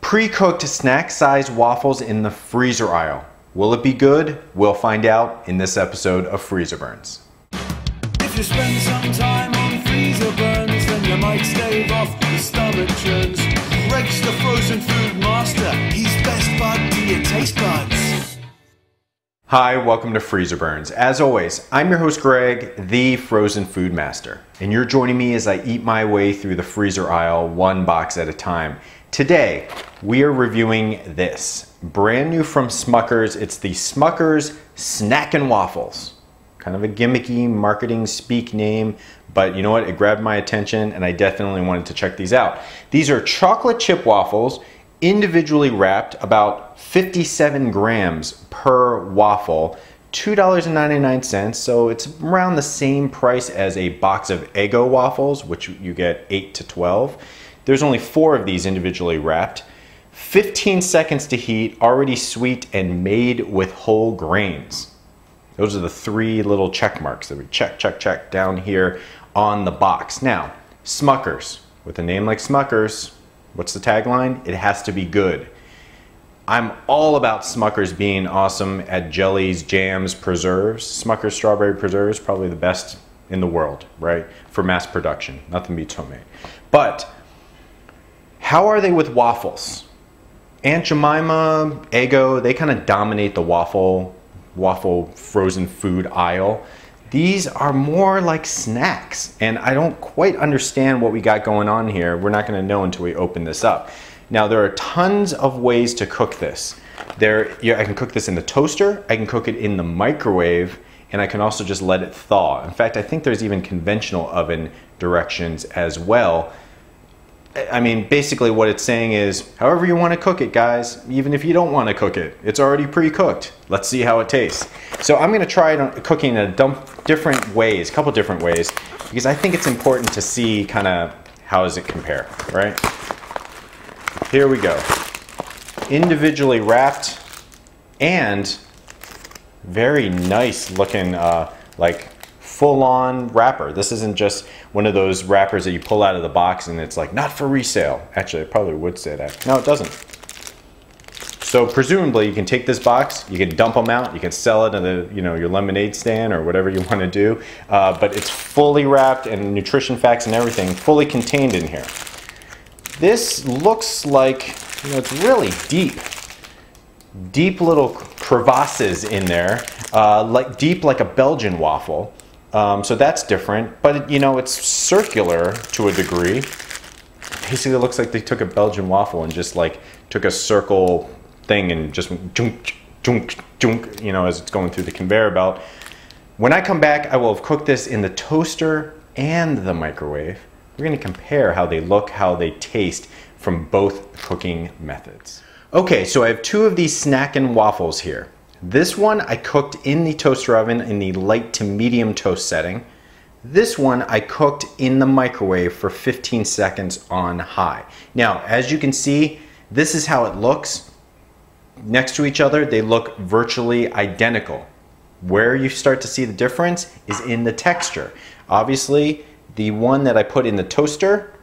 Pre-cooked snack-sized waffles in the freezer aisle. Will it be good? We'll find out in this episode of Freezerburns. If you spend some time on Freezerburns, then you might stave off the stomach churns. Greg's the frozen food master. He's best bud to your taste buds. Hi, welcome to Freezerburns. As always, I'm your host Greg, the frozen food master. And you're joining me as I eat my way through the freezer aisle one box at a time. Today, we are reviewing this. Brand new from Smuckers. It's the Smuckers Snackin' Waffles. Kind of a gimmicky marketing speak name, but you know what? It grabbed my attention and I definitely wanted to check these out. These are chocolate chip waffles, individually wrapped, about 57 grams per waffle, $2.99, so it's around the same price as a box of Eggo waffles, which you get 8 to 12. There's only 4 of these individually wrapped. 15 seconds to heat, already sweet and made with whole grains. Those are the 3 little check marks that we check down here on the box. Now, Smuckers. With a name like Smuckers, what's the tagline? It has to be good. I'm all about Smuckers being awesome at jellies, jams, preserves. Smuckers strawberry preserves, probably the best in the world, right? For mass production. Nothing beats homemade. But how are they with waffles? Aunt Jemima, Eggo, they kind of dominate the waffle frozen food aisle. These are more like snacks, and I don't quite understand what we got going on here. We're not going to know until we open this up. Now, there are tons of ways to cook this. I can cook this in the toaster, I can cook it in the microwave, and I can also just let it thaw. In fact, I think there's even conventional oven directions as well. I mean, basically what it's saying is, however you want to cook it, guys, even if you don't want to cook it, it's already pre-cooked. Let's see how it tastes. So I'm going to try it on cooking in a couple different ways, because I think it's important to see kind of how does it compare, right? Here we go. Individually wrapped and very nice looking, like full-on wrapper. This isn't just one of those wrappers that you pull out of the box and it's like, not for resale. Actually, it probably would say that. No, it doesn't. So presumably you can take this box, you can dump them out, you can sell it at your lemonade stand or whatever you want to do, but it's fully wrapped and nutrition facts and everything fully contained in here. This looks like, it's really deep. Deep little crevasses in there, deep like a Belgian waffle. So that's different, but it's circular to a degree. Basically, it looks like they took a Belgian waffle and just like took a circle thing and just went junk, junk, junk, as it's going through the conveyor belt. When I come back, I will have cooked this in the toaster and the microwave. We're going to compare how they look, how they taste from both cooking methods. Okay, so I have 2 of these snackin' waffles here. This one I cooked in the toaster oven in the light to medium toast setting. This one I cooked in the microwave for 15 seconds on high. Now, as you can see, this is how it looks. Next to each other, they look virtually identical. Where you start to see the difference is in the texture. Obviously, the one that I put in the toaster,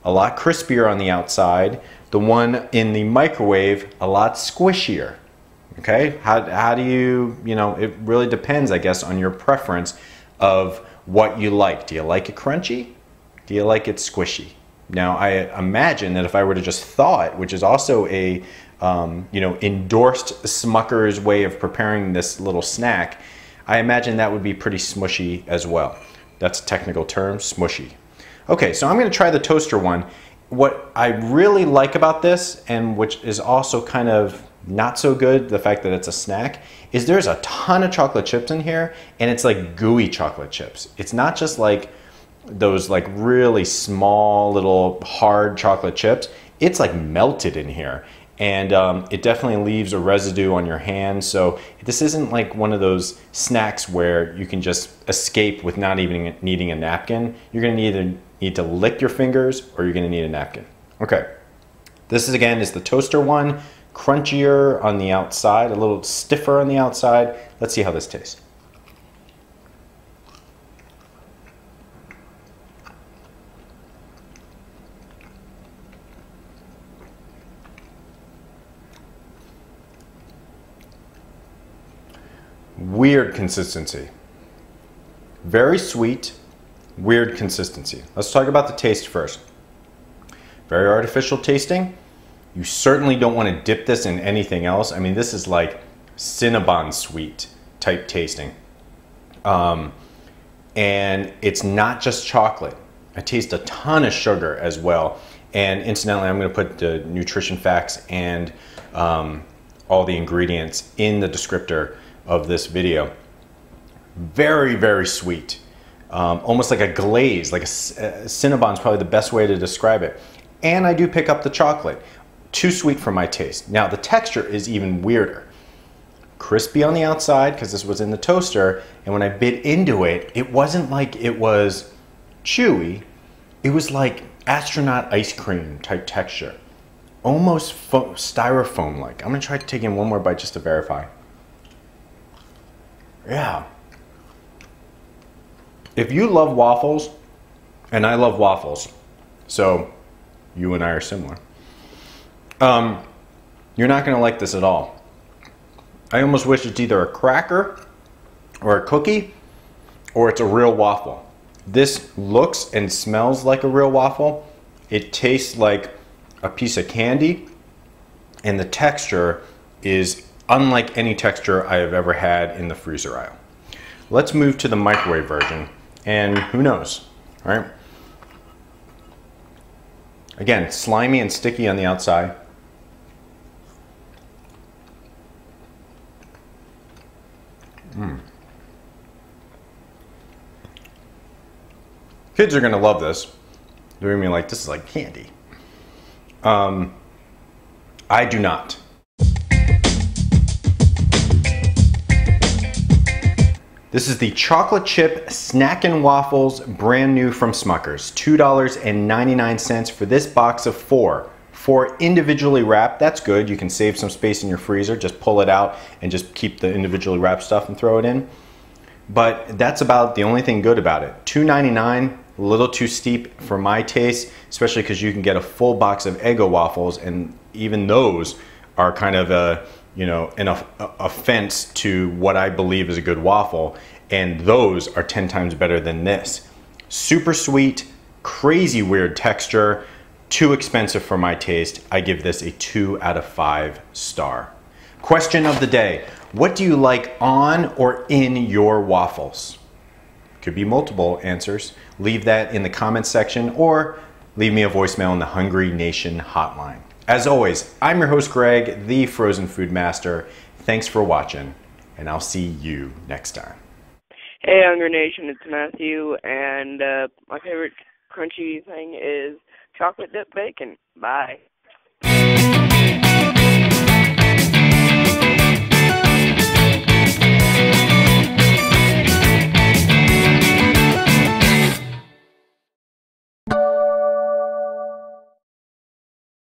a lot crispier on the outside. The one in the microwave, a lot squishier. Okay, how do you, it really depends, I guess, on your preference of what you like. Do you like it crunchy? Do you like it squishy? Now, I imagine that if I were to just thaw it, which is also a, endorsed Smuckers way of preparing this little snack, I imagine that would be pretty smushy as well. That's a technical term, smushy. Okay, so I'm going to try the toaster one. What I really like about this, and which is also kind of not so good, the fact that it's a snack, is there's a ton of chocolate chips in here, and it's like gooey chocolate chips. It's not just like those like really small little hard chocolate chips. It's like melted in here, and it definitely leaves a residue on your hand. So this isn't like one of those snacks where you can just escape with not even needing a napkin. You're gonna either need to lick your fingers or you're gonna need a napkin. Okay, this is the toaster one. Crunchier on the outside, a little stiffer on the outside. Let's see how this tastes. weird consistency. Very sweet, weird consistency. Let's talk about the taste first. Very artificial tasting. You certainly don't want to dip this in anything else. I mean, this is like Cinnabon sweet type tasting. And it's not just chocolate. I taste a ton of sugar as well. And incidentally, I'm going to put the nutrition facts and all the ingredients in the descriptor of this video. Very, very sweet. Almost like a glaze, like a Cinnabon is probably the best way to describe it. And I do pick up the chocolate. Too sweet for my taste. Now the texture is even weirder. Crispy on the outside because this was in the toaster, and when I bit into it, it wasn't like it was chewy. It was like astronaut ice cream type texture. Almost styrofoam-like. I'm gonna try to take in one more bite just to verify. Yeah. If you love waffles, and I love waffles, so you and I are similar, you're not gonna like this at all. I almost wish it's either a cracker or a cookie or it's a real waffle. This looks and smells like a real waffle. It tastes like a piece of candy, and the texture is unlike any texture I have ever had in the freezer aisle. Let's move to the microwave version, and who knows, all right? Again, slimy and sticky on the outside. Kids are gonna love this. They're gonna be like, this is like candy. I do not. This is the chocolate chip snackin' waffles, brand new from Smuckers. $2.99 for this box of 4. 4 individually wrapped. That's good. You can save some space in your freezer. Just pull it out and just keep the individually wrapped stuff and throw it in. But that's about the only thing good about it. $2.99, a little too steep for my taste, especially because you can get a full box of Eggo waffles, and even those are kind of a, you know, an offense to what I believe is a good waffle, and those are 10 times better than this. Super sweet, crazy weird texture, too expensive for my taste. I give this a 2 out of 5 star. Question of the day. What do you like on or in your waffles? Could be multiple answers. Leave that in the comments section or leave me a voicemail on the HungryNation hotline. As always, I'm your host Greg, the Frozen Food Master. Thanks for watching, and I'll see you next time. Hey HungryNation, it's Matthew, and my favorite crunchy thing is chocolate dipped bacon. Bye.